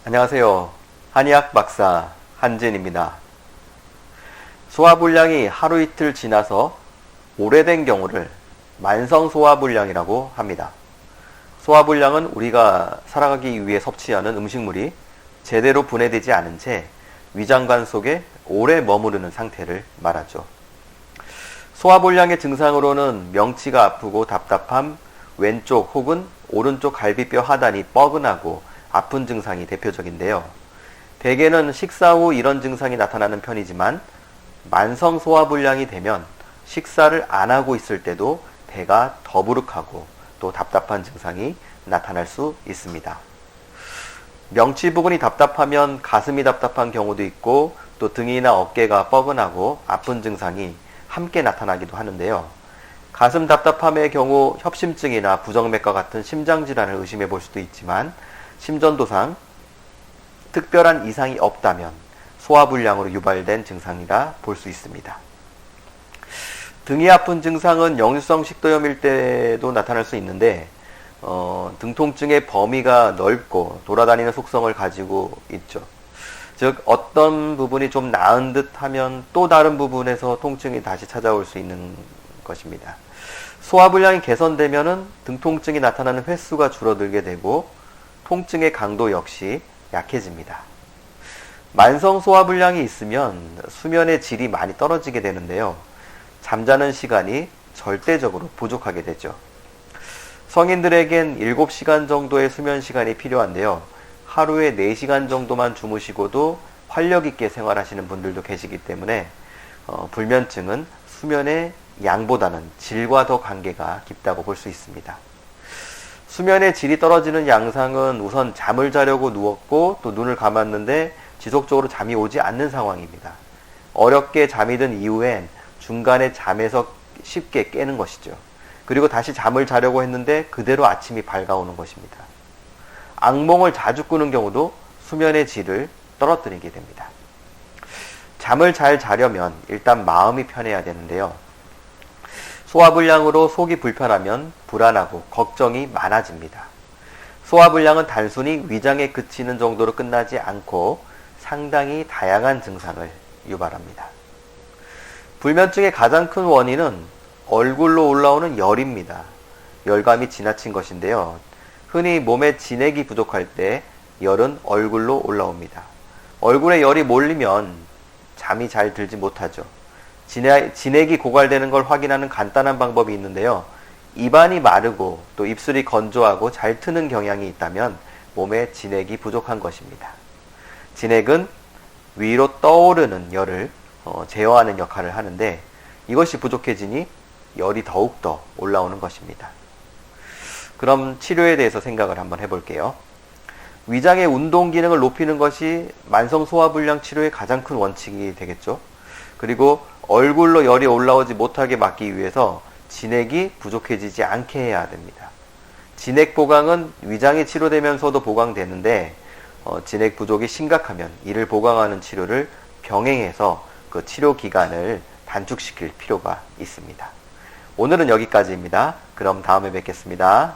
안녕하세요. 한의학 박사 한진입니다. 소화불량이 하루 이틀 지나서 오래된 경우를 만성소화불량이라고 합니다. 소화불량은 우리가 살아가기 위해 섭취하는 음식물이 제대로 분해되지 않은 채 위장관 속에 오래 머무르는 상태를 말하죠. 소화불량의 증상으로는 명치가 아프고 답답함, 왼쪽 혹은 오른쪽 갈비뼈 하단이 뻐근하고 아픈 증상이 대표적인데요. 대개는 식사 후 이런 증상이 나타나는 편이지만 만성 소화불량이 되면 식사를 안 하고 있을 때도 배가 더부룩하고 또 답답한 증상이 나타날 수 있습니다. 명치 부분이 답답하면 가슴이 답답한 경우도 있고 또 등이나 어깨가 뻐근하고 아픈 증상이 함께 나타나기도 하는데요. 가슴 답답함의 경우 협심증이나 부정맥과 같은 심장질환을 의심해 볼 수도 있지만 심전도상 특별한 이상이 없다면 소화불량으로 유발된 증상이라 볼 수 있습니다. 등이 아픈 증상은 역류성 식도염일 때도 나타날 수 있는데 등 통증의 범위가 넓고 돌아다니는 속성을 가지고 있죠. 즉 어떤 부분이 좀 나은 듯 하면 또 다른 부분에서 통증이 다시 찾아올 수 있는 것입니다. 소화불량이 개선되면은 등 통증이 나타나는 횟수가 줄어들게 되고 통증의 강도 역시 약해집니다. 만성 소화불량이 있으면 수면의 질이 많이 떨어지게 되는데요. 잠자는 시간이 절대적으로 부족하게 되죠. 성인들에겐 7시간 정도의 수면 시간이 필요한데요. 하루에 4시간 정도만 주무시고도 활력 있게 생활하시는 분들도 계시기 때문에 불면증은 수면의 양보다는 질과 더 관계가 깊다고 볼 수 있습니다. 수면의 질이 떨어지는 양상은 우선 잠을 자려고 누웠고 또 눈을 감았는데 지속적으로 잠이 오지 않는 상황입니다. 어렵게 잠이 든 이후엔 중간에 잠에서 쉽게 깨는 것이죠. 그리고 다시 잠을 자려고 했는데 그대로 아침이 밝아오는 것입니다. 악몽을 자주 꾸는 경우도 수면의 질을 떨어뜨리게 됩니다. 잠을 잘 자려면 일단 마음이 편해야 되는데요. 소화불량으로 속이 불편하면 불안하고 걱정이 많아집니다. 소화불량은 단순히 위장에 그치는 정도로 끝나지 않고 상당히 다양한 증상을 유발합니다. 불면증의 가장 큰 원인은 얼굴로 올라오는 열입니다. 열감이 지나친 것인데요. 흔히 몸에 진액이 부족할 때 열은 얼굴로 올라옵니다. 얼굴에 열이 몰리면 잠이 잘 들지 못하죠. 진액이 고갈되는 걸 확인하는 간단한 방법이 있는데요. 입안이 마르고 또 입술이 건조하고 잘 트는 경향이 있다면 몸에 진액이 부족한 것입니다. 진액은 위로 떠오르는 열을 제어하는 역할을 하는데 이것이 부족해지니 열이 더욱더 올라오는 것입니다. 그럼 치료에 대해서 생각을 한번 해볼게요. 위장의 운동 기능을 높이는 것이 만성 소화불량 치료의 가장 큰 원칙이 되겠죠. 그리고 얼굴로 열이 올라오지 못하게 막기 위해서 진액이 부족해지지 않게 해야 됩니다. 진액 보강은 위장이 치료되면서도 보강되는데 진액 부족이 심각하면 이를 보강하는 치료를 병행해서 그 치료 기간을 단축시킬 필요가 있습니다. 오늘은 여기까지입니다. 그럼 다음에 뵙겠습니다.